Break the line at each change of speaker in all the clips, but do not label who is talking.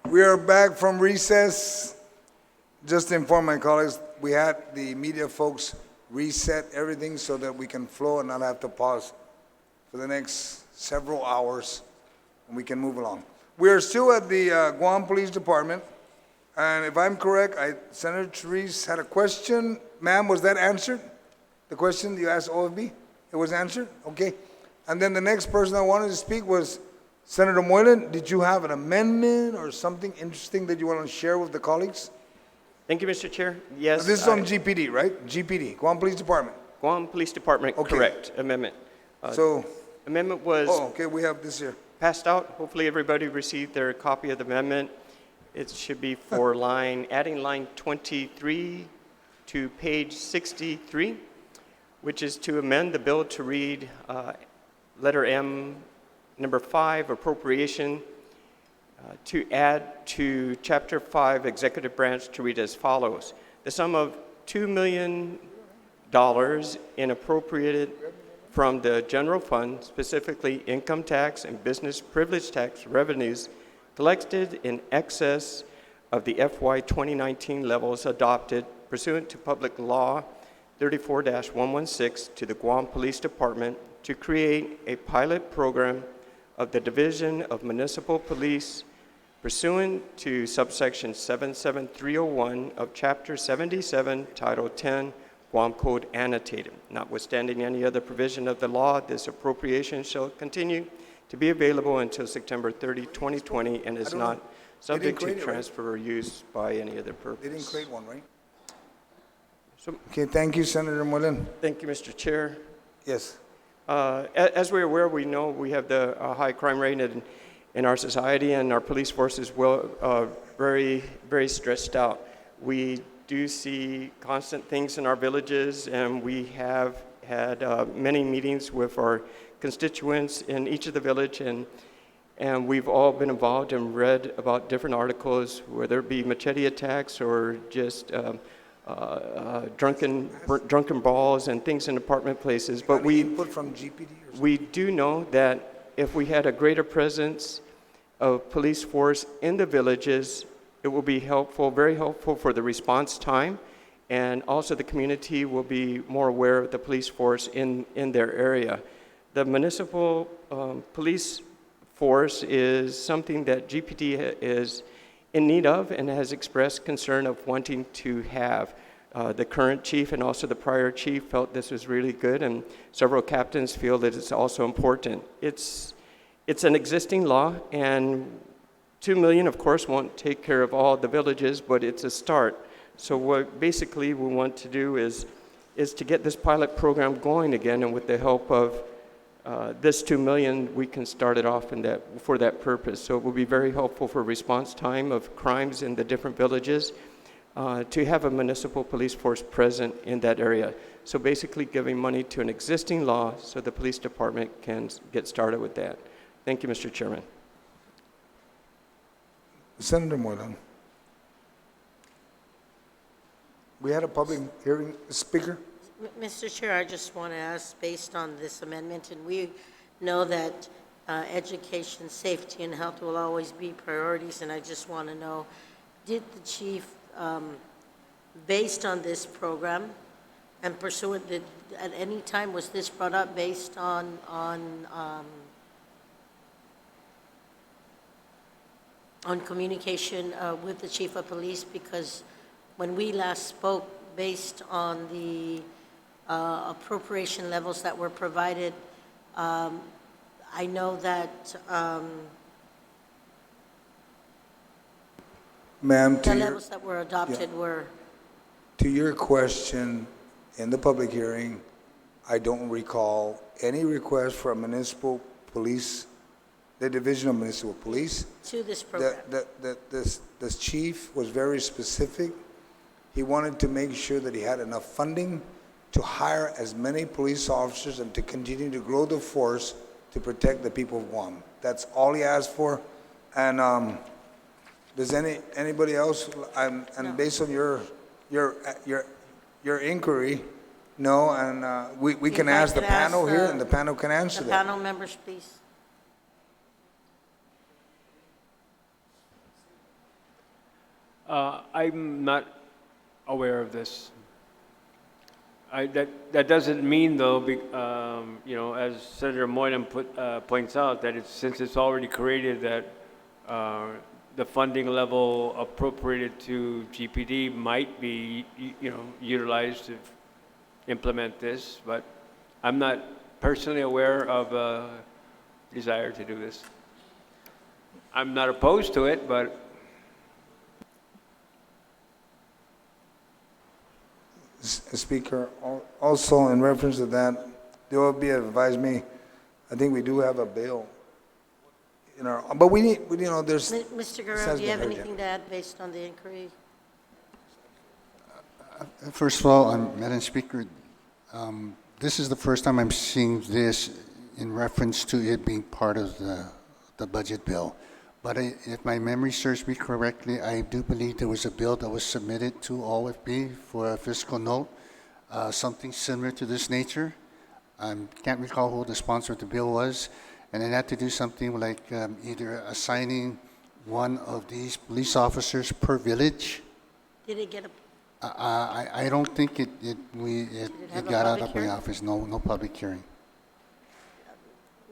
We are back from recess. Just to inform my colleagues, we had the media folks reset everything so that we can flow and not have to pause for the next several hours, and we can move along. We are still at the Guam Police Department, and if I'm correct, Senator Therese had a question. Ma'am, was that answered? The question you asked OFB? It was answered? Okay. And then the next person I wanted to speak was Senator Moylan. Did you have an amendment or something interesting that you want to share with the colleagues?
Thank you, Mr. Chair. Yes.
This is on GPD, right? GPD, Guam Police Department.
Guam Police Department, okay. Correct. Amendment. Amendment was
okay, we have this here.
Passed out. Hopefully everybody received their copy of the amendment. It should be for adding line 23 to page 63, which is to amend the bill to read letter M, number 5, appropriation, to add to Chapter 5, Executive Branch, to read as follows. The sum of $2 million in appropriated from the general fund, specifically income tax and business privilege tax revenues, collected in excess of the FY 2019 levels adopted pursuant to Public Law 34-116 to the Guam Police Department to create a pilot program of the Division of Municipal Police pursuant to subsection 77301 of Chapter 77, Title 10, Guam Code Annotated. Notwithstanding any other provision of the law, this appropriation shall continue to be available until September 30, 2020, and is not subject to transfer or use by any other purpose.
They didn't create one, right? Okay, thank you, Senator Moylan.
Thank you, Mr. Chair.
Yes.
As we're aware, we know we have the high crime rate in our society, and our police force is very, very stretched out. We do see constant things in our villages, and we have had many meetings with our constituents in each of the village, and we've all been involved and read about different articles, whether it be machete attacks or just drunken brawls and things in apartment places. But we do know that if we had a greater presence of police force in the villages, it will be helpful, very helpful for the response time, and also the community will be more aware of the police force in their area. The municipal police force is something that GPD is in need of and has expressed concern of wanting to have. The current chief and also the prior chief felt this was really good, and several captains feel that it's also important. It's an existing law, and $2 million, of course, won't take care of all the villages, but it's a start. So what basically we want to do is to get this pilot program going again, and with the help of this $2 million, we can start it off for that purpose. So it will be very helpful for response time of crimes in the different villages to have a municipal police force present in that area. So basically giving money to an existing law so the police department can get started with that. Thank you, Mr. Chairman.
Senator Moylan. We had a public hearing. Speaker?
Mr. Chair, I just want to ask, based on this amendment, and we know that education, safety, and health will always be priorities, and I just want to know, did the chief, based on this program and pursuant, at any time was this brought up based on communication with the chief of police? Because when we last spoke, based on the appropriation levels that were provided, I know that
Ma'am,
the levels that were adopted were...
To your question, in the public hearing, I don't recall any request for a municipal police, the Division of Municipal Police.
To this program.
The chief was very specific. He wanted to make sure that he had enough funding to hire as many police officers and to continue to grow the force to protect the people of Guam. That's all he asked for. And does anybody else? And no. Based on your inquiry, no. And we can ask the panel here, and the panel can answer that.
The panel members, please.
I'm not aware of this. That doesn't mean, though, you know, as Senator Moylan points out, that since it's already created, that the funding level appropriated to GPD might be, you know, utilized to implement this. But I'm not personally aware of a desire to do this. I'm not opposed to it, but
Speaker, also in reference to that, the OFB advised me, I think we do have a bill in our, but we need, you know, there's.
Mr. Guerrero, do you have anything to add based on the inquiry?
First of all, Madam Speaker, this is the first time I'm seeing this in reference to it being part of the budget bill. But if my memory serves me correctly, I do believe there was a bill that was submitted to OFB for a fiscal note, something similar to this nature. I can't recall who the sponsor of the bill was, and it had to do something like either assigning one of these police officers per village.
Did it get a,
I don't think it
have a
got out
public
of my
hearing?
office. No public hearing.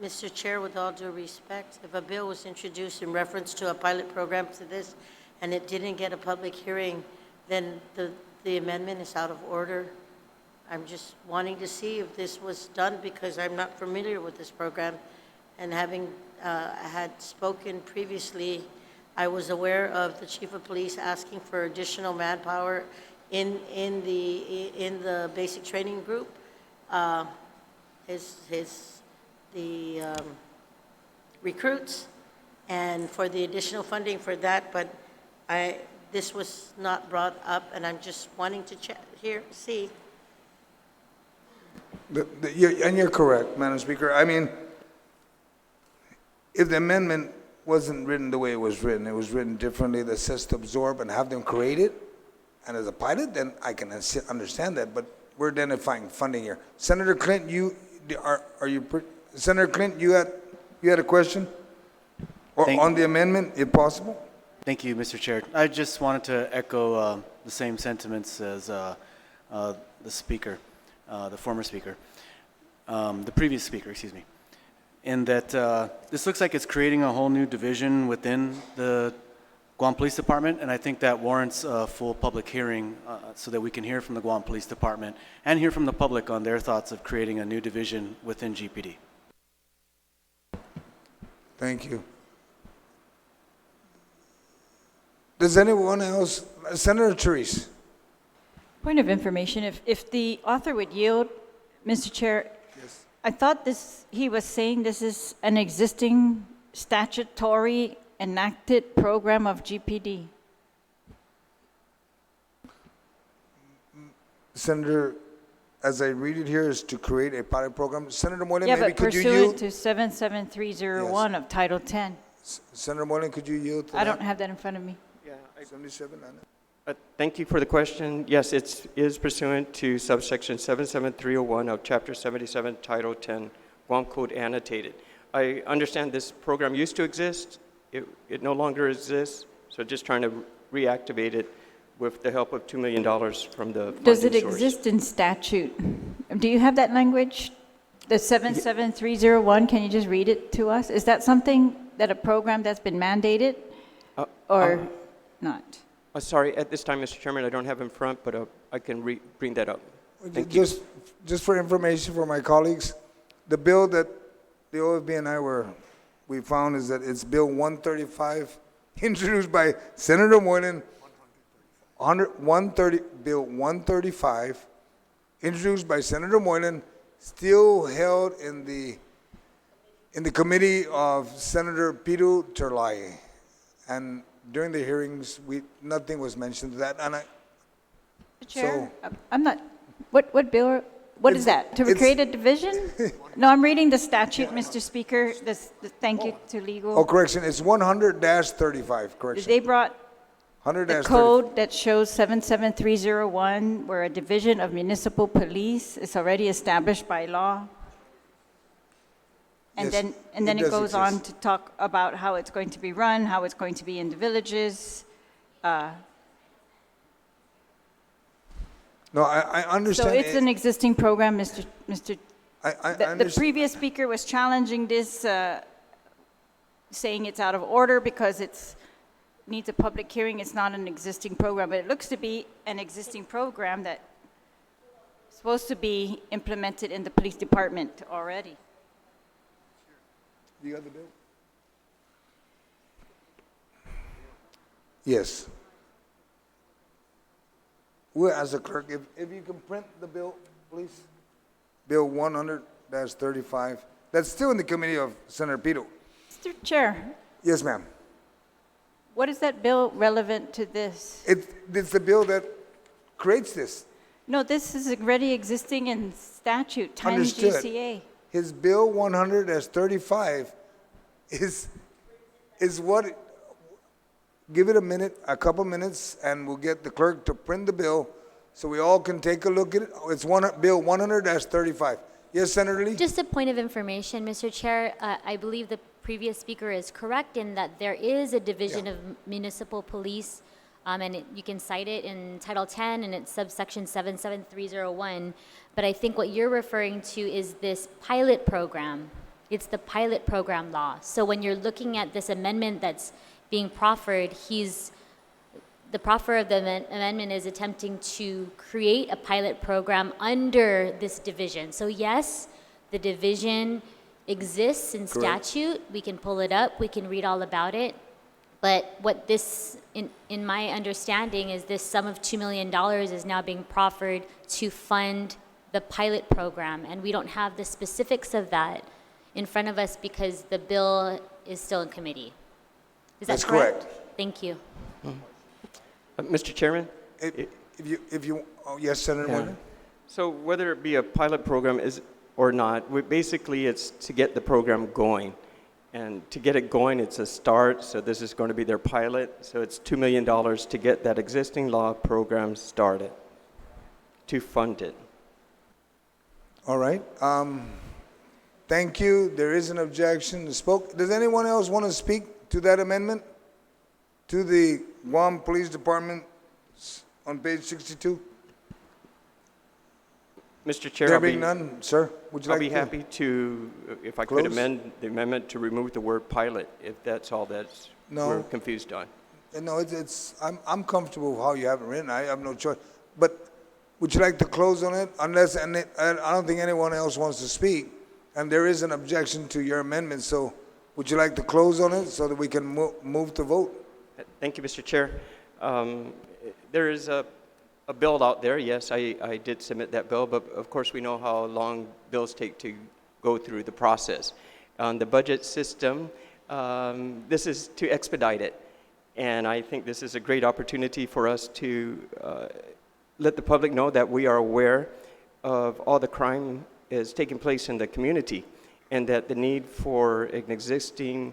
Mr. Chair, with all due respect, if a bill was introduced in reference to a pilot program to this and it didn't get a public hearing, then the amendment is out of order. I'm just wanting to see if this was done because I'm not familiar with this program. And having had spoken previously, I was aware of the Chief of Police asking for additional manpower in the basic training group. The recruits and for the additional funding for that, but this was not brought up, and I'm just wanting to see.
And you're correct, Madam Speaker. I mean, if the amendment wasn't written the way it was written differently that says to absorb and have them create it, and as a pilot, then I can understand that, but we're identifying funding here. Senator Clinton, Senator Clinton, you had a question? Or on the amendment, if possible?
Thank you, Mr. Chair. I just wanted to echo the same sentiments as the speaker, the former speaker, the previous speaker, excuse me, in that this looks like it's creating a whole new division within the Guam Police Department, and I think that warrants a full public hearing so that we can hear from the Guam Police Department and hear from the public on their thoughts of creating a new division within GPD.
Thank you. Does anyone else? Senator Therese.
Point of information, if the author would yield, Mr. Chair,
Yes.
I thought he was saying this is an existing statutory enacted program of GPD.
Senator, as I read it here, is to create a pilot program. Senator Moylan,
Yeah,
maybe
but
could you
pursuant
yield?
to 77301 of Title 10.
Senator Moylan, could you yield to
I
that?
don't have that in front of me.
Yeah,
77,
thank you for the question. Yes, it is pursuant to subsection 77301 of Chapter 77, Title 10, Guam Code annotated. I understand this program used to exist. It no longer exists, so just trying to reactivate it with the help of $2 million from the funding
Does it
source.
exist in statute? Do you have that language? The 77301, can you just read it to us? Is that something that a program that's been mandated or not?
Sorry, at this time, Mr. Chairman, I don't have in front, but I can bring that up. Thank you.
just for information for my colleagues, the bill that the OFB and we found is that it's Bill 135, introduced by Senator Moylan, Bill 135, introduced by Senator Moylan, still held in the committee of Senator Piru Terlai. And during the hearings, nothing was mentioned to that. And
Chair, I'm not, what bill, what is that? To
it's-
create a division? No, I'm reading the statute, Mr. Speaker. Thank you to legal.
oh, correction, it's 100-35, correction.
They brought
100-35.
the code that shows 77301, where a division of municipal police is already established by law. And
Yes,
then
it
it
does
goes on
exist.
to talk about how it's going to be run, how it's going to be in the villages.
No, I
So
understand.
it's an existing program, Mr.
I
The
understand.
previous speaker was challenging this, saying it's out of order because it's needs a public hearing. It's not an existing program, but it looks to be an existing program that is supposed to be implemented in the police department already.
The other bill? Yes. Well, as a clerk, if you can print the bill, please. Bill 100-35. That's still in the committee of Senator Pito.
Mr. Chair,
Yes, ma'am.
what is that bill relevant to this?
It's the bill that creates this.
No, this is already existing in statute, times
Understood.
GCA.
His bill 100-35 is what, give it a minute, a couple minutes, and we'll get the clerk to print the bill so we all can take a look at it. It's Bill 100-35. Yes, Senator Lee?
Just a point of information, Mr. Chair, I believe the previous speaker is correct in that there is a division
Yeah.
of municipal police, and you can cite it in Title 10 and it's subsection 77301. But I think what you're referring to is this pilot program. It's the pilot program law. So when you're looking at this amendment that's being proffered, the proffer of the amendment is attempting to create a pilot program under this division. So yes, the division exists in statute. We can pull it up. We can read all about it. But what this, in my understanding, is this sum of $2 million is now being proffered to fund the pilot program. And we don't have the specifics of that in front of us because the bill is still in committee. Is that
That's correct.
Thank you.
Mr. Chairman?
Yes, Senator
Yeah.
Moore?
So whether it be a pilot program or not, basically it's to get the program going. And to get it going, it's a start, so this is going to be their pilot. So it's $2 million to get that existing law program started, to fund it.
All right. Thank you. There is an objection. Does anyone else want to speak to that amendment? To the Guam Police Department on page 62?
Mr. Chair,
There being none, sir, would you
I'll
like
be
to?
happy to, if I could
close?
amend the amendment to remove the word pilot, if that's all that's
No.
we're confused on.
No, I'm comfortable with how you have it written. I have no choice. But would you like to close on it? I don't think anyone else wants to speak. And there is an objection to your amendment, so would you like to close on it so that we can move to vote?
Thank you, Mr. Chair. There is a bill out there. Yes, I did submit that bill, but of course we know how long bills take to go through the process. On the budget system, this is to expedite it. And I think this is a great opportunity for us to let the public know that we are aware of all the crime is taking place in the community and that the need for an existing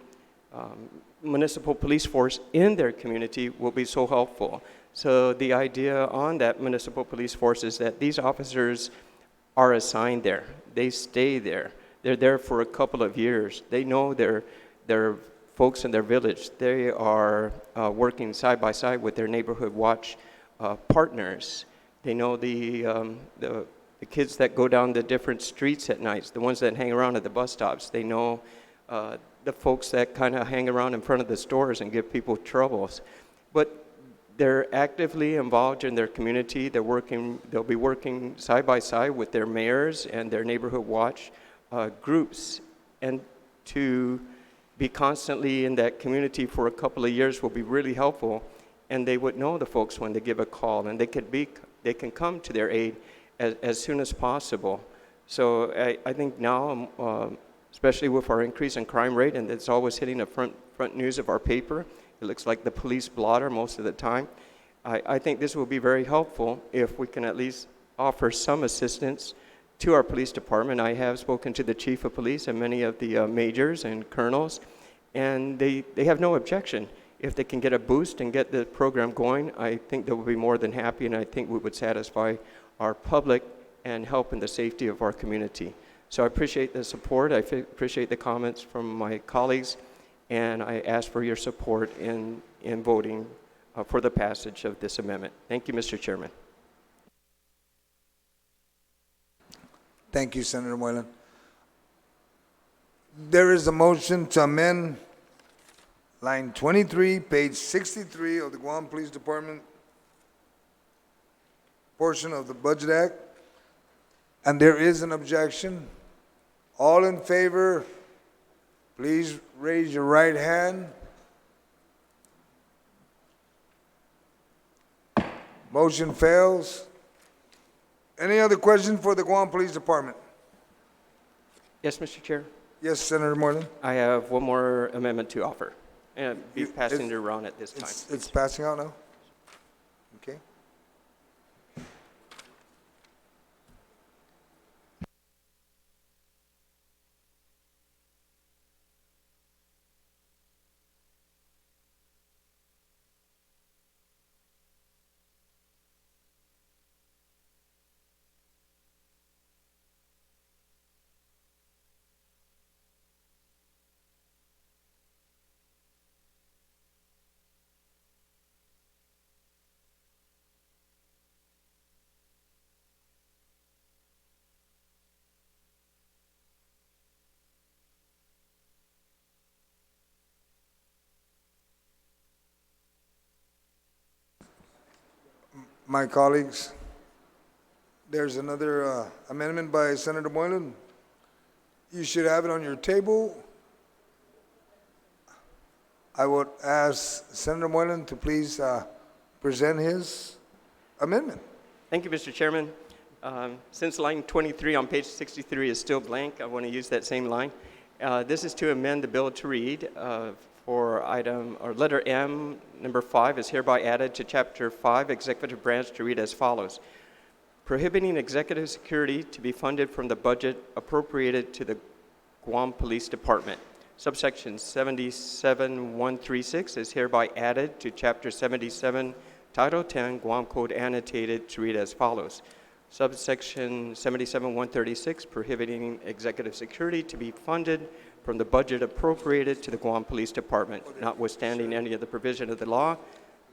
municipal police force in their community will be so helpful. So the idea on that municipal police force is that these officers are assigned there. They stay there. They're there for a couple of years. They know their folks in their village. They are working side by side with their neighborhood watch partners. They know the kids that go down the different streets at nights, the ones that hang around at the bus stops. They know the folks that kind of hang around in front of the stores and give people troubles. But they're actively involved in their community. They'll be working side by side with their mayors and their neighborhood watch groups. And to be constantly in that community for a couple of years will be really helpful. And they would know the folks when they give a call, and they can come to their aid as soon as possible. So I think now, especially with our increase in crime rate, and it's always hitting the front news of our paper, it looks like the police blotter most of the time. I think this will be very helpful if we can at least offer some assistance to our police department. I have spoken to the chief of police and many of the majors and colonels, and they have no objection. If they can get a boost and get the program going, I think they will be more than happy, and I think we would satisfy our public and help in the safety of our community. So I appreciate the support. I appreciate the comments from my colleagues, and I ask for your support in voting for the passage of this amendment. Thank you, Mr. Chairman.
Thank you, Senator Moylan. There is a motion to amend line 23, page 63 of the Guam Police Department portion of the Budget Act, and there is an objection. All in favor, please raise your right hand. Motion fails. Any other questions for the Guam Police Department?
Yes, Mr. Chair.
Yes, Senator Moylan?
I have one more amendment to offer, and be
You-
passing
it's-
it around at this time.
It's passing out now? Okay. My colleagues, there's another amendment by Senator Moylan. You should have it on your table. I would ask Senator Moylan to please present his amendment.
Thank you, Mr. Chairman. Since line 23 on page 63 is still blank, I want to use that same line. This is to amend the bill to read for item, or letter M, number 5 is hereby added to Chapter 5, Executive Branch, to read as follows. Prohibiting executive security to be funded from the budget appropriated to the Guam Police Department. Subsection 77136 is hereby added to Chapter 77, Title 10, Guam Code Annotated, to read as follows. Subsection 77136, prohibiting executive security to be funded from the budget appropriated to the Guam Police Department. Notwithstanding any of the provision of the law,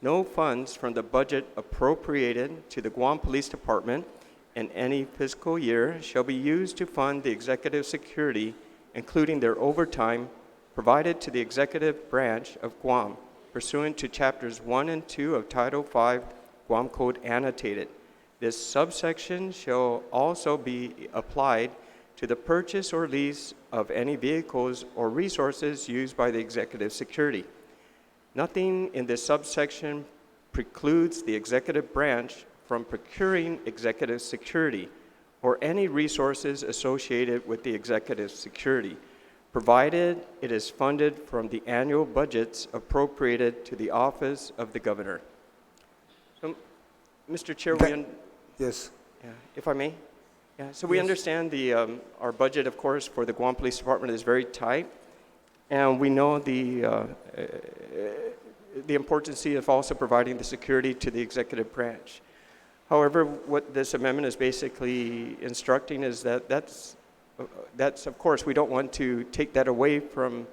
no funds from the budget appropriated to the Guam Police Department in any fiscal year shall be used to fund the executive security, including their overtime, provided to the executive branch of Guam, pursuant to Chapters 1 and 2 of Title 5, Guam Code Annotated. This subsection shall also be applied to the purchase or lease of any vehicles or resources used by the executive security. Nothing in this subsection precludes the executive branch from procuring executive security or any resources associated with the executive security, provided it is funded from the annual budgets appropriated to the office of the governor. So, Mr. Chair,
Yes.
if I may? Yeah, so we understand our budget, of course, for the Guam Police Department is very tight, and we know the importance of also providing the security to the executive branch. However, what this amendment is basically instructing is that's of course, we don't want to take that away from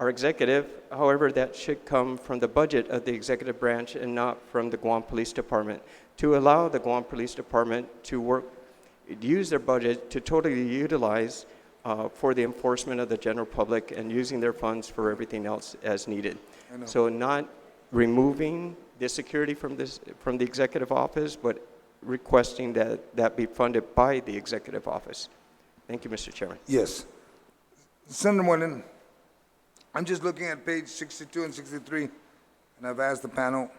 our executive. However, that should come from the budget of the executive branch and not from the Guam Police Department, to allow the Guam Police Department to use their budget to totally utilize for the enforcement of the general public and using their funds for everything else as needed. So not removing the security from the executive office, but requesting that be funded by the executive office. Thank you, Mr. Chairman.
Yes. Senator Moylan, I'm just looking at page 62 and 63, and I've asked the panel,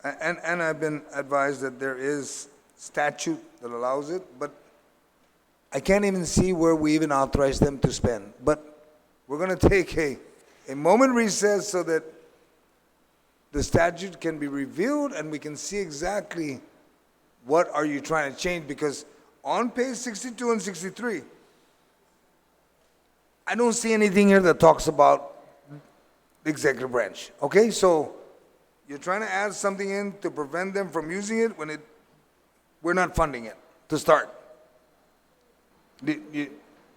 and I've been advised that there is statute that allows it, but I can't even see where we even authorize them to spend. But we're going to take a moment recess so that the statute can be reviewed and we can see exactly what are you trying to change, because on page 62 and 63, I don't see anything here that talks about the executive branch. Okay, so you're trying to add something in to prevent them from using it when we're not funding it to start. Do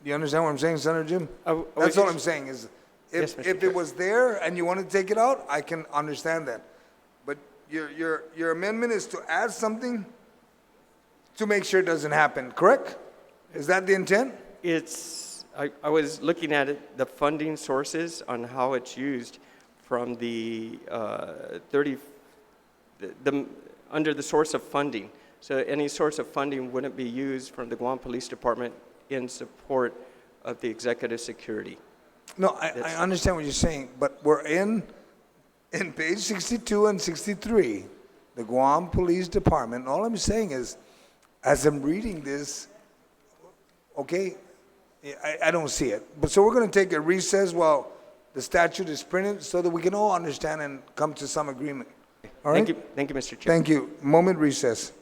you understand what I'm saying, Senator Jim? That's all I'm saying is,
Yes, Mr.
if
Chair.
it was there and you want to take it out, I can understand that. But your amendment is to add something to make sure it doesn't happen, correct? Is that the intent?
I was looking at it, the funding sources on how it's used from the under the source of funding. So any source of funding wouldn't be used from the Guam Police Department in support of the executive security.
No, I understand what you're saying, but we're in page 62 and 63, the Guam Police Department. All I'm saying is, as I'm reading this, okay, I don't see it. But so we're going to take a recess while the statute is printed so that we can all understand and come to some agreement. All right?
Thank you, Mr. Chair.
Thank you. Moment recess.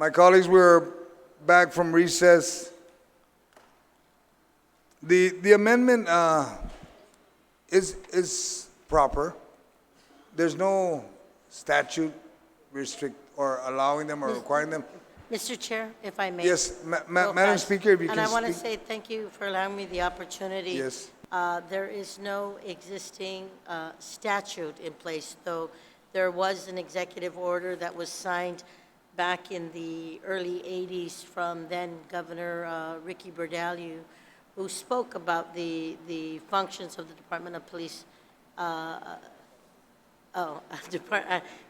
My colleagues, we're back from recess. The amendment is proper. There's no statute restrict or allowing them or requiring them.
Mr. Chair, if I may.
Yes,
real
Madam
fast.
Speaker, if you can
And I want to
speak.
say thank you for allowing me the opportunity.
Yes.
There is no existing statute in place, though there was an executive order that was signed back in the early 80s from then Governor Ricky Berdaliu, who spoke about the functions of the Department of Police,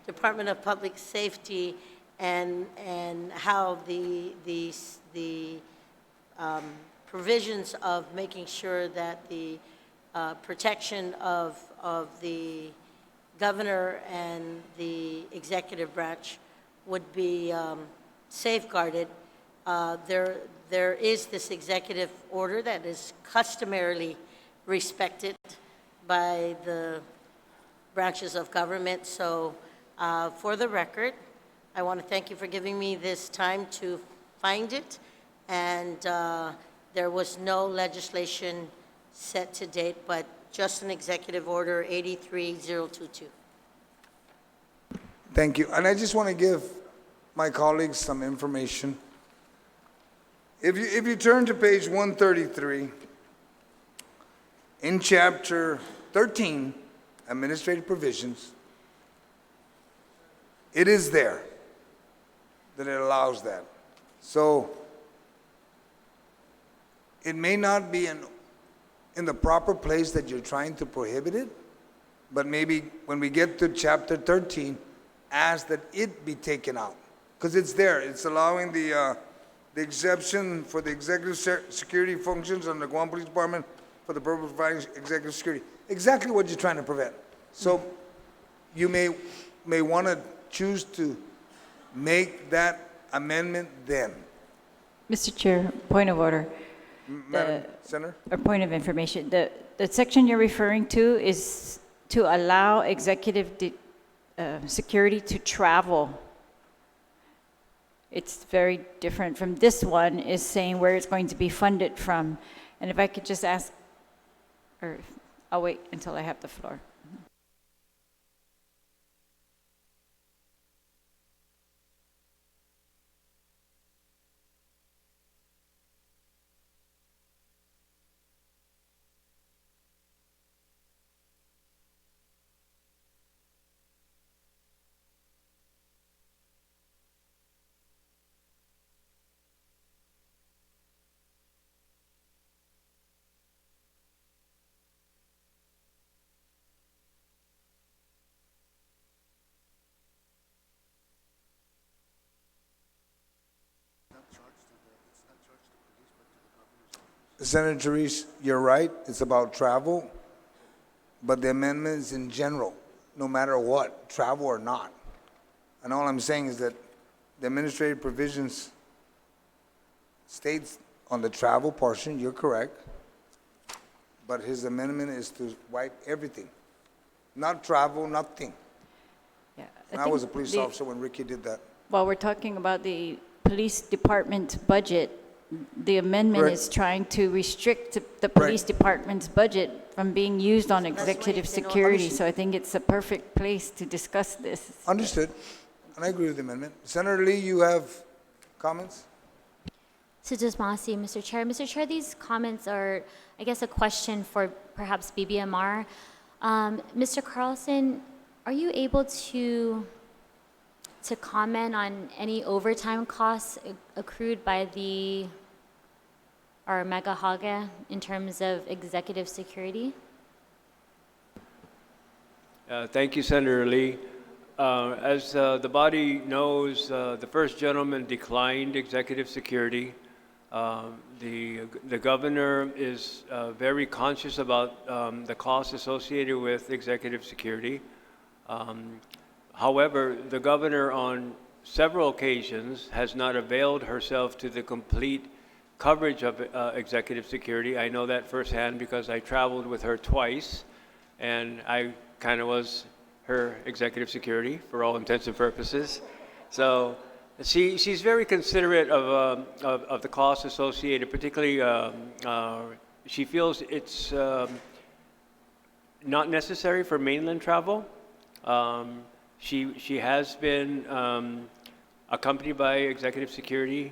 Department of Public Safety, and how the provisions of making sure that the protection of the governor and the executive branch would be safeguarded. There is this executive order that is customarily respected by the branches of government. So for the record, I want to thank you for giving me this time to find it. And there was no legislation set to date, but just an executive order 83022.
Thank you. And I just want to give my colleagues some information. If you turn to page 133, in chapter 13, administrative provisions, it is there that it allows that. So it may not be in the proper place that you're trying to prohibit it, but maybe when we get to chapter 13, ask that it be taken out, because it's there. It's allowing the exception for the executive security functions on the Guam Police Department for the purpose of providing executive security. Exactly what you're trying to prevent. So you may want to choose to make that amendment then.
Mr. Chair, point of order.
Madam Senator?
A point of information. The section you're referring to is to allow executive security to travel. It's very different from this one, is saying where it's going to be funded from. And if I could just ask, or I'll wait until I have the floor.
Senator Therese, you're right, it's about travel, but the amendment is in general, no matter what, travel or not. And all I'm saying is that the administrative provisions states on the travel portion, you're correct, but his amendment is to wipe everything. Not travel, nothing.
Yeah,
And I was a police officer when Ricky did that.
While we're talking about the police department budget, the amendment
Right.
is trying to restrict the police department's budget from being used on executive
it's in
security.
order.
So I think it's a perfect place to discuss this.
Understood, and I agree with the amendment. Senator Lee, you have comments?
Sujas Masi, Mr. Chair. Mr. Chair, these comments are, I guess, a question for perhaps BBMR. Mr. Carlson, are you able to comment on any overtime costs accrued by our Mega Haga in terms of executive security?
Thank you, Senator Lee. As the body knows, the first gentleman declined executive security. The governor is very conscious about the costs associated with executive security. However, the governor on several occasions has not availed herself to the complete coverage of executive security. I know that firsthand because I traveled with her twice, and I kind of was her executive security for all intents and purposes. So She's very considerate of the costs associated, particularly she feels it's not necessary for mainland travel. She has been accompanied by executive security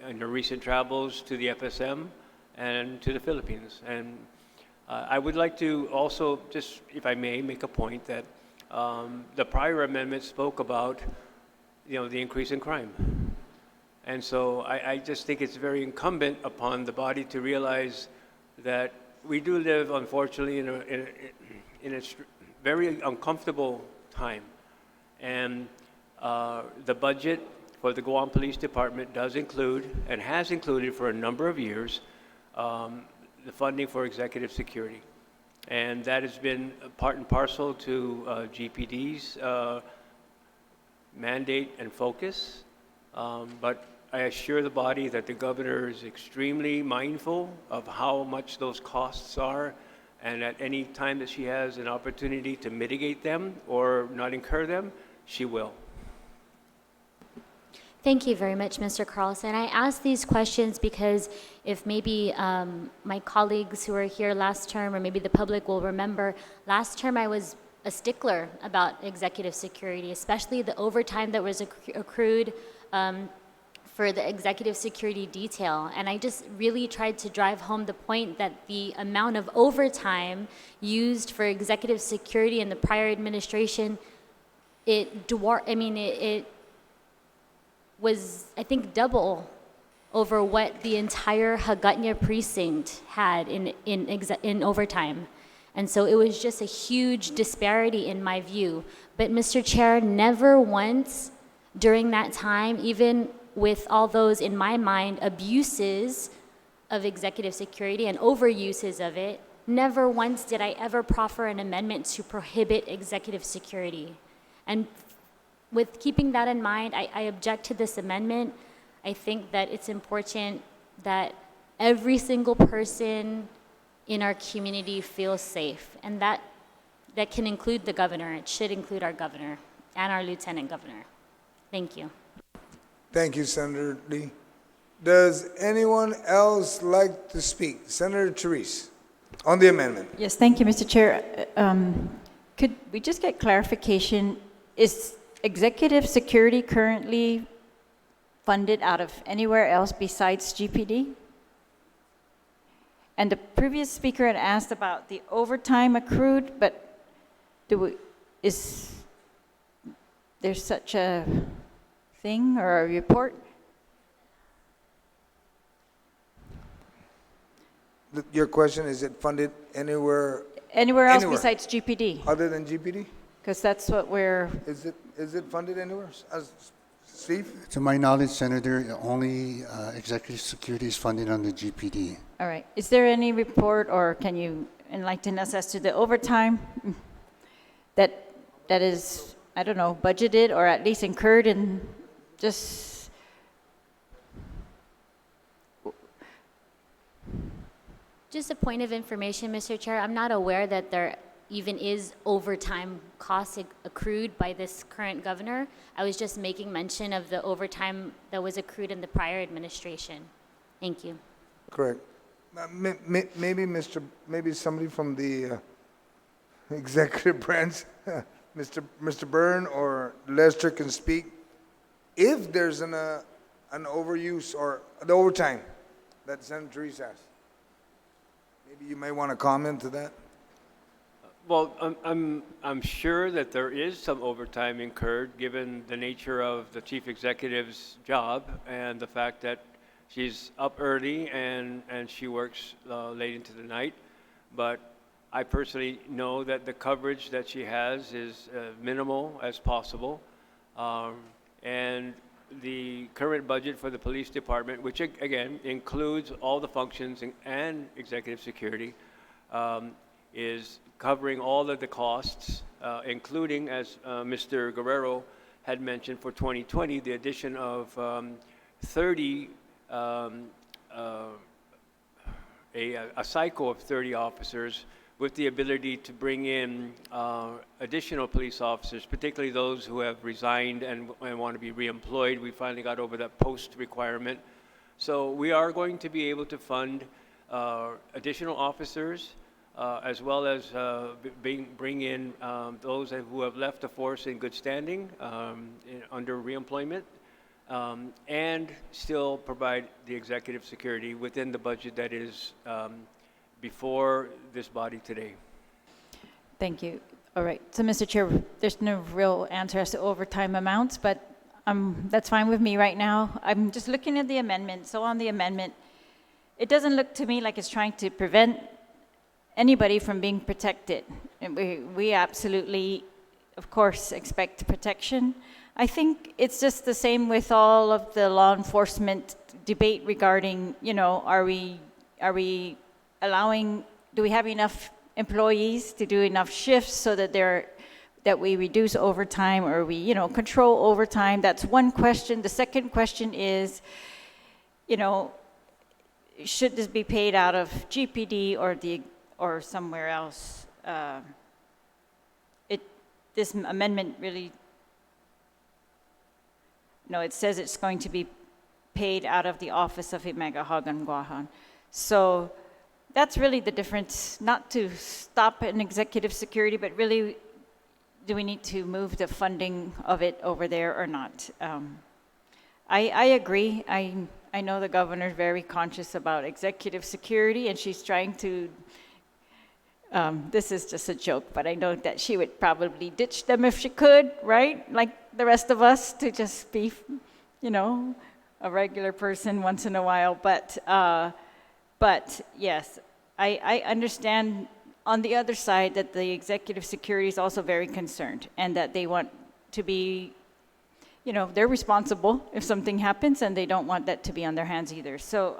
in her recent travels to the FSM and to the Philippines. And I would like to also, just if I may, make a point that the prior amendment spoke about, the increase in crime. And so I just think it's very incumbent upon the body to realize that we do live, unfortunately, in a very uncomfortable time. And the budget for the Guam Police Department does include, and has included for a number of years, the funding for executive security. And that has been part and parcel to GPD's mandate and focus. But I assure the body that the governor is extremely mindful of how much those costs are, and at any time that she has an opportunity to mitigate them or not incur them, she will.
Thank you very much, Mr. Carlson. I ask these questions because if maybe my colleagues who were here last term, or maybe the public will remember, last term I was a stickler about executive security, especially the overtime that was accrued for the executive security detail. And I just really tried to drive home the point that the amount of overtime used for executive security in the prior administration, it was, I think, double over what the entire Hagåtña precinct had in overtime. And so it was just a huge disparity in my view. But Mr. Chair, never once during that time, even with all those, in my mind, abuses of executive security and overuses of it, never once did I ever proffer an amendment to prohibit executive security. And with keeping that in mind, I object to this amendment. I think that it's important that every single person in our community feels safe, and that can include the governor. It should include our governor and our lieutenant governor. Thank you.
Thank you, Senator Lee. Does anyone else like to speak? Senator Therese, on the amendment.
Yes, thank you, Mr. Chair. Could we just get clarification? Is executive security currently funded out of anywhere else besides GPD? And the previous speaker had asked about the overtime accrued, but is there such a thing or a report?
Your question, is it funded anywhere?
Anywhere else besides GPD?
Other than GPD?
Because that's what we're...
Is it funded anywhere? Steve?
To my knowledge, Senator, only executive security is funded under GPD.
All right. Is there any report, or can you enlighten us as to the overtime that is, I don't know, budgeted or at least incurred in just...
Just a point of information, Mr. Chair, I'm not aware that there even is overtime costs accrued by this current governor. I was just making mention of the overtime that was accrued in the prior administration. Thank you.
Correct. Maybe somebody from the executive branch, Mr. Byrne or Lester can speak. If there's an overuse or the overtime that Senator Therese asked, maybe you might want to comment to that.
Well, I'm sure that there is some overtime incurred, given the nature of the chief executive's job and the fact that she's up early and she works late into the night. But I personally know that the coverage that she has is minimal as possible. And the current budget for the police department, which again includes all the functions and executive security, is covering all of the costs, including, as Mr. Guerrero had mentioned, for 2020, the addition of 30, a cycle of 30 officers with the ability to bring in additional police officers, particularly those who have resigned and want to be reemployed. We finally got over that post requirement. So we are going to be able to fund additional officers, as well as bring in those who have left the force in good standing under reemployment, and still provide the executive security within the budget that is before this body today.
Thank you. All right. So, Mr. Chair, there's no real answer as to overtime amounts, but that's fine with me right now. I'm just looking at the amendment. So on the amendment, it doesn't look to me like it's trying to prevent anybody from being protected. And we absolutely, of course, expect protection. I think it's just the same with all of the law enforcement debate regarding, are we allowing, do we have enough employees to do enough shifts so that we reduce overtime, or we, control overtime? That's one question. The second question is, should this be paid out of GPD or somewhere else? This amendment really, it says it's going to be paid out of the Office of Imagahagan Guahan. So that's really the difference, not to stop an executive security, but really, do we need to move the funding of it over there or not? I agree. I know the governor's very conscious about executive security, and she's trying to, this is just a joke, but I know that she would probably ditch them if she could, right? Like the rest of us, to just be, a regular person once in a while. But yes, I understand on the other side that the executive security is also very concerned, and that they want to be, they're responsible if something happens, and they don't want that to be on their hands either. So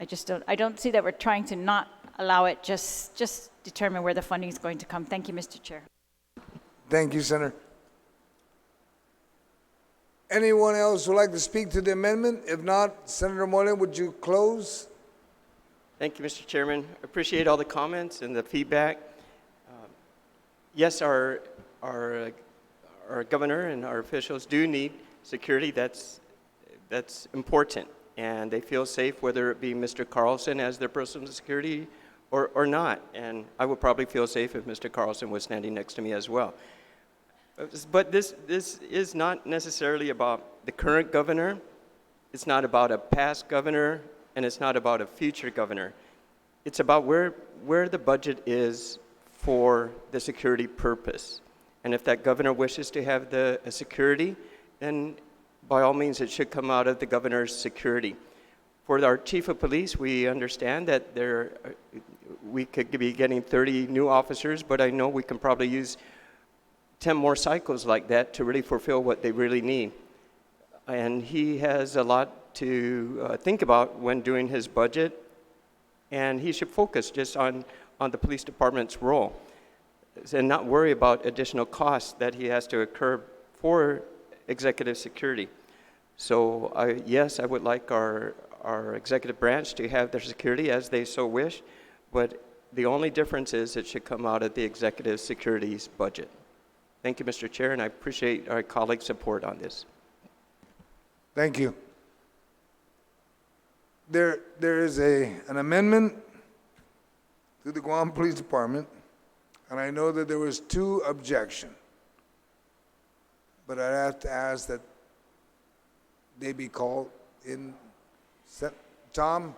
I don't see that we're trying to not allow it, just determine where the funding is going to come. Thank you, Mr. Chair.
Thank you, Senator. Anyone else who would like to speak to the amendment? If not, Senator Moylan, would you close?
Thank you, Mr. Chairman. Appreciate all the comments and the feedback. Yes, our governor and our officials do need security. That's important, and they feel safe whether it be Mr. Carlson as their personal security or not. And I would probably feel safe if Mr. Carlson was standing next to me as well. But this is not necessarily about the current governor. It's not about a past governor, and it's not about a future governor. It's about where the budget is for the security purpose. And if that governor wishes to have a security, then by all means it should come out of the governor's security. For our chief of police, we understand that we could be getting 30 new officers, but I know we can probably use 10 more cycles like that to really fulfill what they really need. And he has a lot to think about when doing his budget, and he should focus just on the police department's role and not worry about additional costs that he has to incur for executive security. So yes, I would like our executive branch to have their security as they so wish, but the only difference is it should come out of the executive security's budget. Thank you, Mr. Chair, and I appreciate our colleagues' support on this.
Thank you. There is an amendment to the Guam Police Department, and I know that there was 2 objections. But I'd have to ask that they be called in. Tom?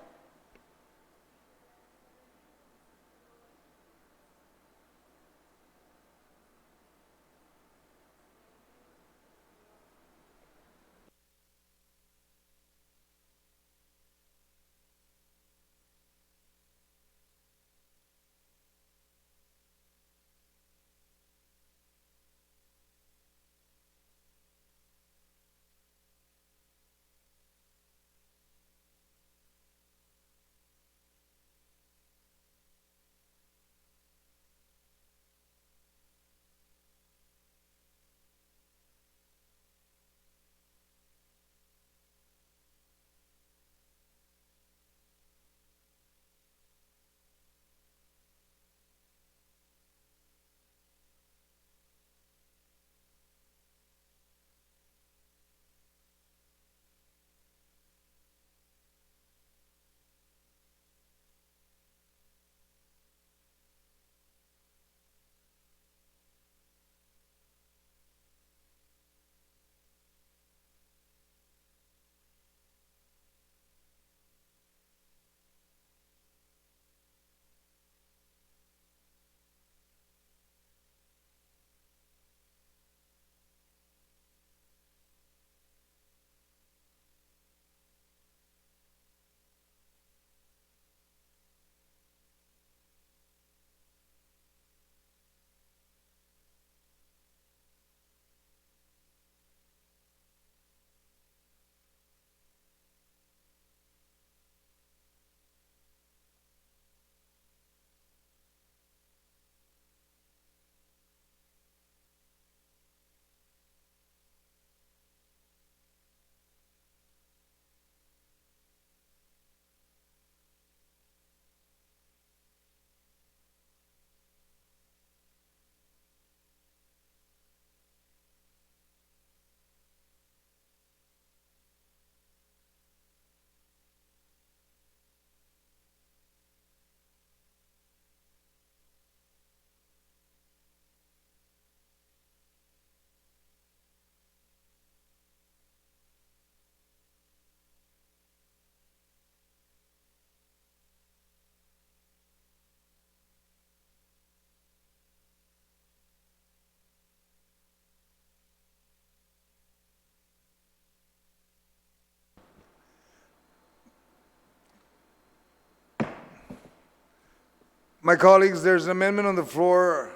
My colleagues, there's an amendment on the floor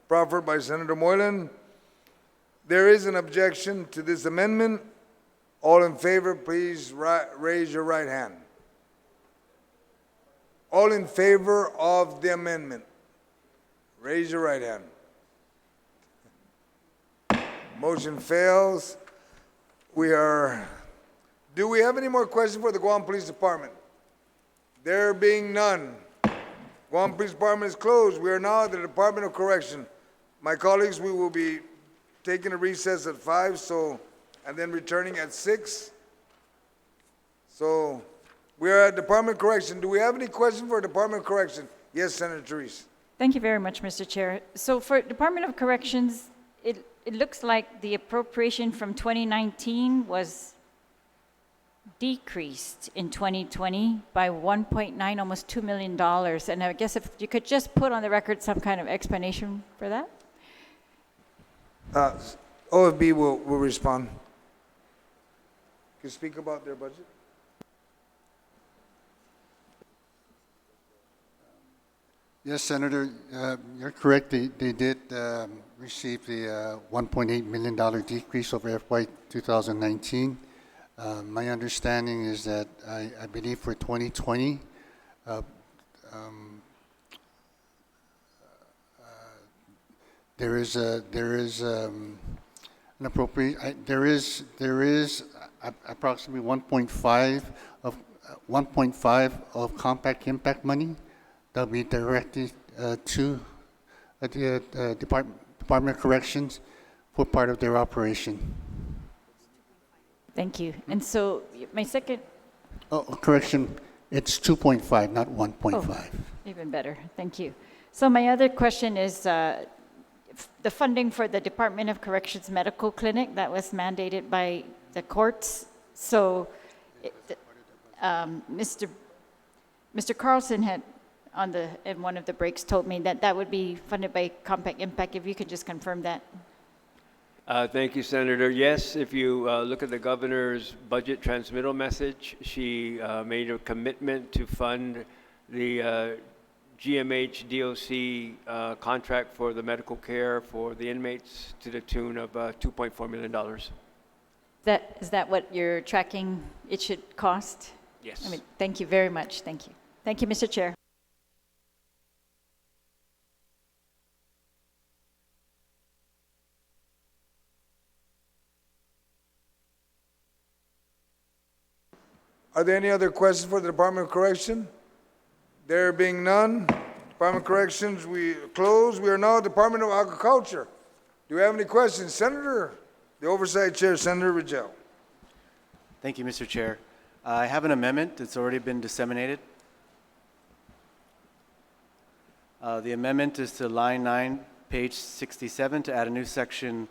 proffered by Senator Moylan. There is an objection to this amendment. All in favor, please raise your right hand. All in favor of the amendment, raise your right hand. Motion fails. Do we have any more questions for the Guam Police Department? There being none, Guam Police Department is closed. We are now at the Department of Correction. My colleagues, we will be taking a recess at 5, and then returning at 6. So we are at Department of Correction. Do we have any questions for Department of Correction? Yes, Senator Therese.
Thank you very much, Mr. Chair. So for Department of Corrections, it looks like the appropriation from 2019 was decreased in 2020 by 1.9, almost $2 million. And I guess if you could just put on the record some kind of explanation for that?
OFB will respond. Can you speak about their budget?
Yes, Senator, you're correct. They did receive the $1.8 million decrease over FY 2019. My understanding is that I believe for 2020, there is an appropriate. There is approximately 1.5 of compact impact money that will be directed to the Department of Corrections for part of their operation.
Thank you. And so my second...
Oh, correction, it's 2.5, not 1.5.
Oh, even better. Thank you. So my other question is the funding for the Department of Corrections Medical Clinic that was mandated by the courts. So Mr. Carlson had in one of the breaks told me that would be funded by Compact Impact. If you could just confirm that.
Thank you, Senator. Yes, if you look at the governor's budget transmittal message, she made a commitment to fund the GMH DOC contract for the medical care for the inmates to the tune of $2.4 million.
Is that what you're tracking it should cost?
Yes.
I mean, thank you very much. Thank you. Thank you, Mr. Chair.
Are there any other questions for the Department of Correction? There being none, Department of Corrections, we close. We are now at Department of Agriculture. Do we have any questions? Senator, the Oversight Chair, Senator Rigel.
Thank you, Mr. Chair. I have an amendment that's already been disseminated. The amendment is to line 9, page 67, to add a new section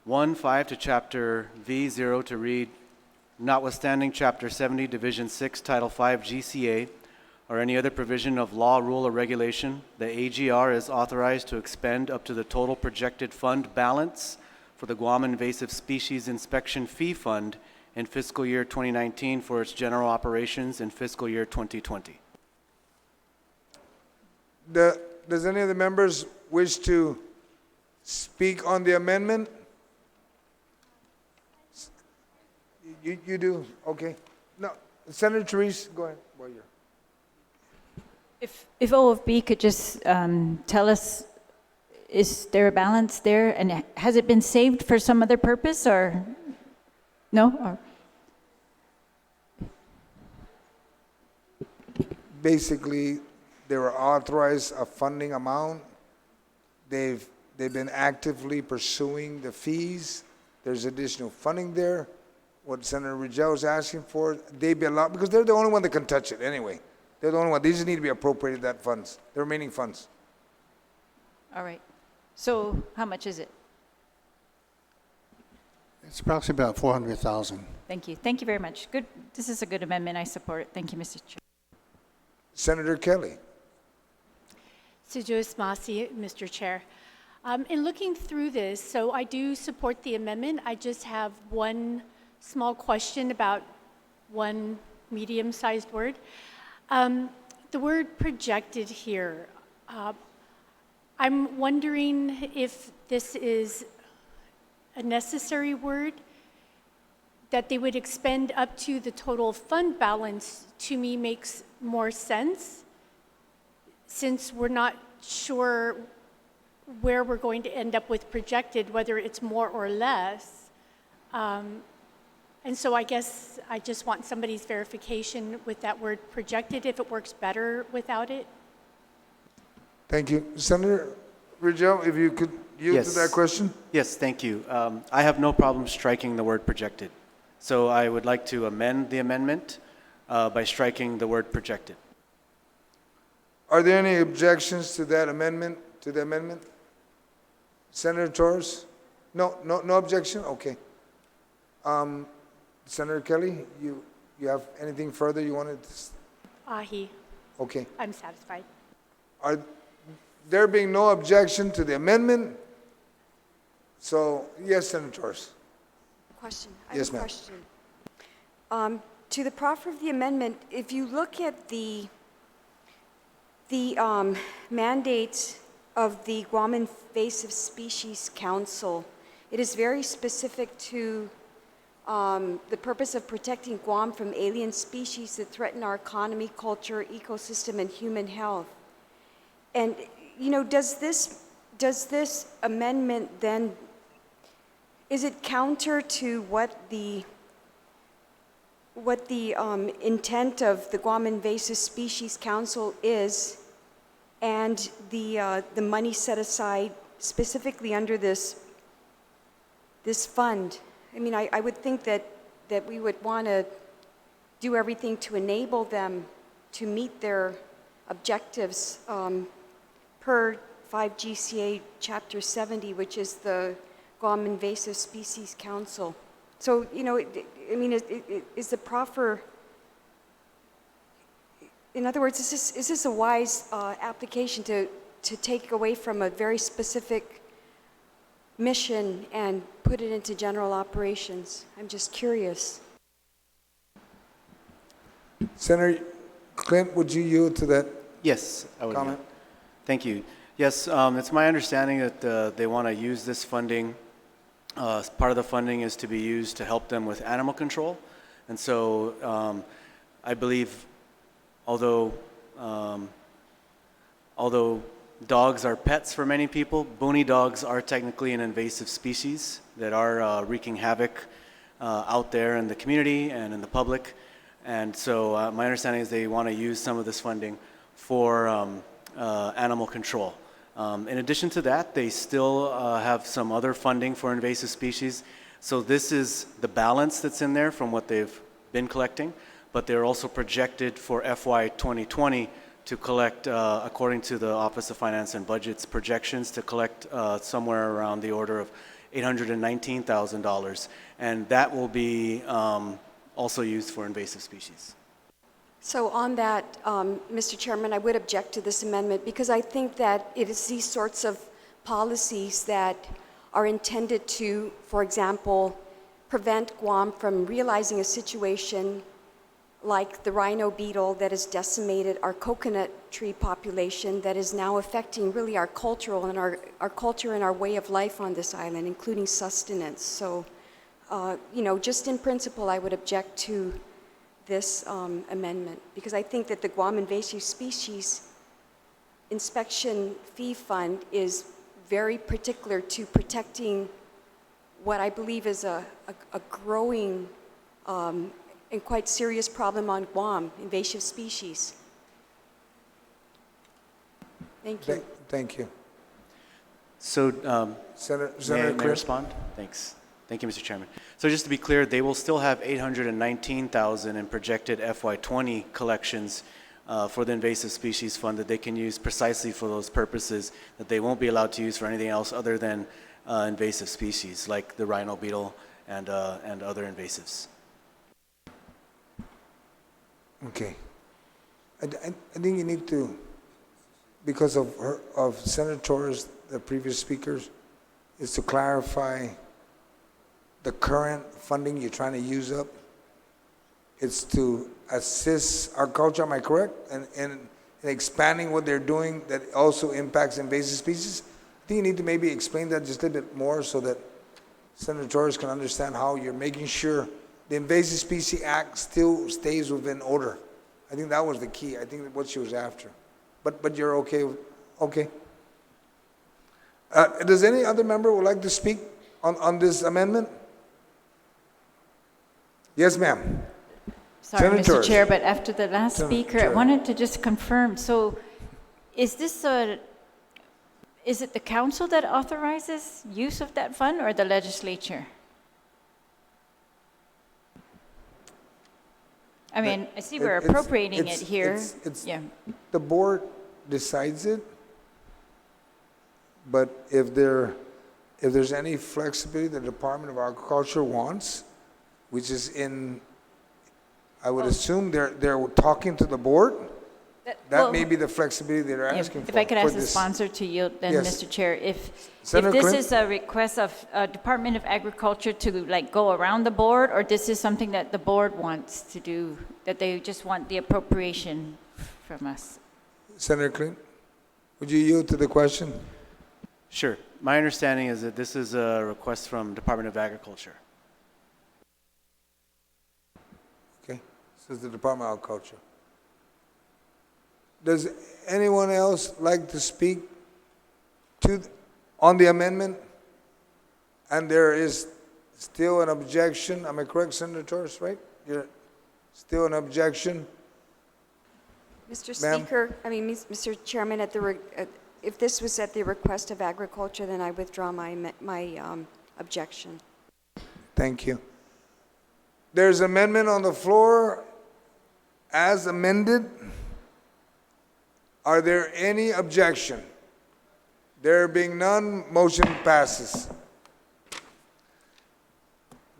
1.5 to chapter V0 to read, notwithstanding Chapter 70, Division 6, Title 5, GCA, or any other provision of law, rule, or regulation, the AGR is authorized to expend up to the total projected fund balance for the Guam Invasive Species Inspection Fee Fund in fiscal year 2019 for its general operations in fiscal year 2020.
Does any of the members wish to speak on the amendment? You do? Okay. No, Senator Therese, go ahead. While you're...
If OFB could just tell us, is there a balance there? And has it been saved for some other purpose or no? Or?
Basically, they were authorized a funding amount. They've been actively pursuing the fees. There's additional funding there. What Senator Rigel is asking for, they'd be allowed, because they're the only one that can touch it anyway. They're the only one. They just need to be appropriated that funds, the remaining funds.
All right. So how much is it?
It's approximately about $400,000.
Thank you. Thank you very much. Good. This is a good amendment. I support it. Thank you, Mr. Chair.
Senator Kelly.
Sujus Masi, Mr. Chair. In looking through this, so I do support the amendment. I just have one small question about one medium-sized word. The word projected here, I'm wondering if this is a necessary word, that they would expend up to the total fund balance, to me makes more sense, since we're not sure where we're going to end up with projected, whether it's more or less. And so I guess I just want somebody's verification with that word projected, if it works better without it.
Thank you. Senator Rigel, if you could yield to that question?
Yes, thank you. I have no problem striking the word projected. So I would like to amend the amendment by striking the word projected.
Are there any objections to that amendment, to the amendment? Senator Torres? No objection? Okay. Senator Kelly, you have anything further you wanted to?
Ahi,
Okay.
I'm satisfied.
Are there being no objection to the amendment? So, yes, Senator Torres.
Question.
Yes,
I
ma'am.
have a question. To the proffer of the amendment, if you look at the mandates of the Guam Invasive Species Council, it is very specific to the purpose of protecting Guam from alien species that threaten our economy, culture, ecosystem, and human health. And, you know, does this amendment then, is it counter to what the intent of the Guam Invasive Species Council is, and the money set aside specifically under this fund? I mean, I would think that we would want to do everything to enable them to meet their objectives per 5 GCA Chapter 70, which is the Guam Invasive Species Council. So, you know, I mean, is the proffer, in other words, is this a wise application to take away from a very specific mission and put it into general operations? I'm just curious.
Senator Clint, would you yield to that
Yes, I would.
comment?
Thank you. Yes, it's my understanding that they want to use this funding. Part of the funding is to be used to help them with animal control. And so I believe, although dogs are pets for many people, bony dogs are technically an invasive species that are wreaking havoc out there in the community and in the public. And so my understanding is they want to use some of this funding for animal control. In addition to that, they still have some other funding for invasive species. So this is the balance that's in there from what they've been collecting, but they're also projected for FY 2020 to collect, according to the Office of Finance and Budget's projections, to collect somewhere around the order of $819,000. And that will be also used for invasive species.
So on that, Mr. Chairman, I would object to this amendment because I think that it is these sorts of policies that are intended to, for example, prevent Guam from realizing a situation like the rhino beetle that has decimated our coconut tree population, that is now affecting really our cultural and our culture and our way of life on this island, including sustenance. So, you know, just in principle, I would object to this amendment, because I think that the Guam Invasive Species Inspection Fee Fund is very particular to protecting what I believe is a growing and quite serious problem on Guam, invasive species. Thank you.
Thank you.
So,
Senator
may I
Clint?
respond? Thanks. Thank you, Mr. Chairman. So just to be clear, they will still have $819,000 in projected FY20 collections for the invasive species fund that they can use precisely for those purposes, that they won't be allowed to use for anything else other than invasive species like the rhino beetle and other invasives.
Okay. I think you need to, because of Senator Torres, the previous speakers, is to clarify the current funding you're trying to use up. It's to assist our culture, am I correct? And and expanding what they're doing that also impacts invasive species. I think you need to maybe explain that just a little bit more so that Senator Torres can understand how you're making sure the Invasive Species Act still stays within order. I think that was the key. I think that's what she was after. But you're okay with, okay. Does any other member would like to speak on this amendment? Yes, ma'am.
Sorry,
Senator
Mr.
Torres.
Chair, but after the last
Senator
speaker, I
Chair.
wanted to just confirm, so is it the council that authorizes use of that fund or the legislature? I mean, I see we're appropriating it here. Yeah.
The board decides it, but if there's any flexibility the Department of Agriculture wants, which is in, I would assume they're talking to the board, that
well,
may be the flexibility they're
Yeah,
asking for.
if I could
for
ask the
this.
sponsor to yield then,
Yes.
Mr. Chair, if
Senator
this
Clint?
is a request of Department of Agriculture to like go around the board, or this is something that the board wants to do, that they just want the appropriation from us?
Senator Clint, would you yield to the question?
Sure. My understanding is that this is a request from Department of Agriculture.
Okay, this is the Department of Agriculture. Does anyone else like to speak on the amendment? And there is still an objection. Am I correct, Senator Torres, right? You're still an objection?
Mr.
Ma'am?
Speaker, Mr. Chairman, if this was at the request of Agriculture, then I withdraw my objection.
Thank you. There's amendment on the floor as amended. Are there any objection? There being none, motion passes.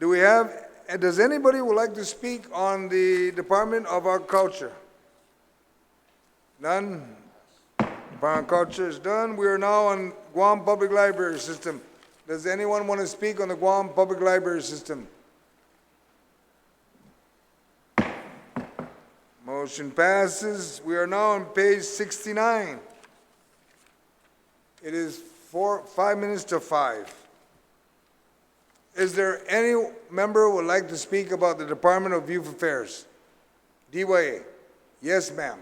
Does anybody would like to speak on the Department of Agriculture? None? Department of Agriculture is done. We are now on Guam Public Library System. Does anyone want to speak on the Guam Public Library System? Motion passes. We are now on page 69. It is 5 minutes to 5. Is there any member who would like to speak about the Department of Youth Affairs? DYA. Yes, ma'am.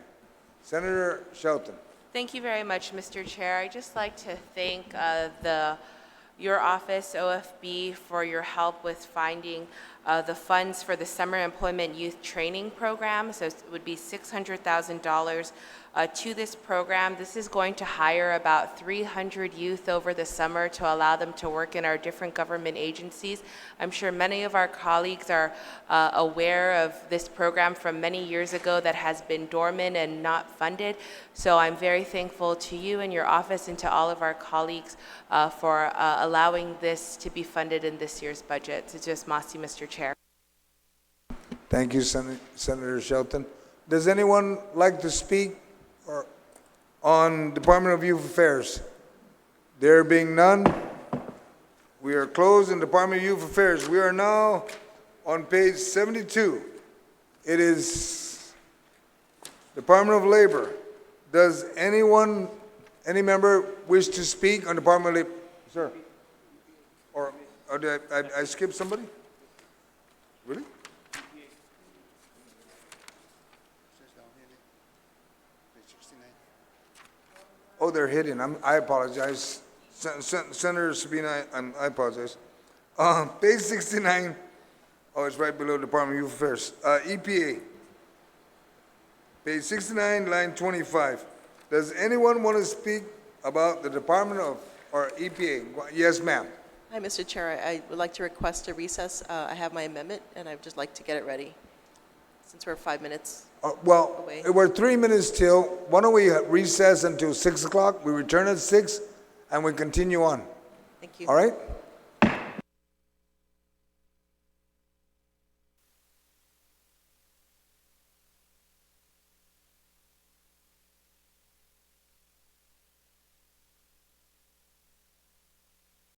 Senator Shelton.
Thank you very much, Mr. Chair. I'd just like to thank your office, OFB, for your help with finding the funds for the Summer Employment Youth Training Program. So it would be $600,000 to this program. This is going to hire about 300 youth over the summer to allow them to work in our different government agencies. I'm sure many of our colleagues are aware of this program from many years ago that has been dormant and not funded. So I'm very thankful to you and your office and to all of our colleagues for allowing this to be funded in this year's budget. So just Masi, Mr. Chair.
Thank you, Senator Shelton. Does anyone like to speak on Department of Youth Affairs? There being none, we are closed in Department of Youth Affairs. We are now on page 72. It is Department of Labor. Does any member wish to speak on Department of Labor? Sir? Or did I skip somebody? Really? Oh, they're hidden. I apologize. Senator Sabina, I apologize. Page 69. Oh, it's right below Department of Youth Affairs. EPA. Page 69, line 25. Does anyone want to speak about the Department of, or EPA? Yes, ma'am.
Hi, Mr. Chair. I would like to request a recess. I have my amendment, and I'd just like to get it ready, since we're 5 minutes.
Well,
away.
we're 3 minutes till. Why don't we recess until 6 o'clock? We return at 6, and we continue on.
Thank you.
All right?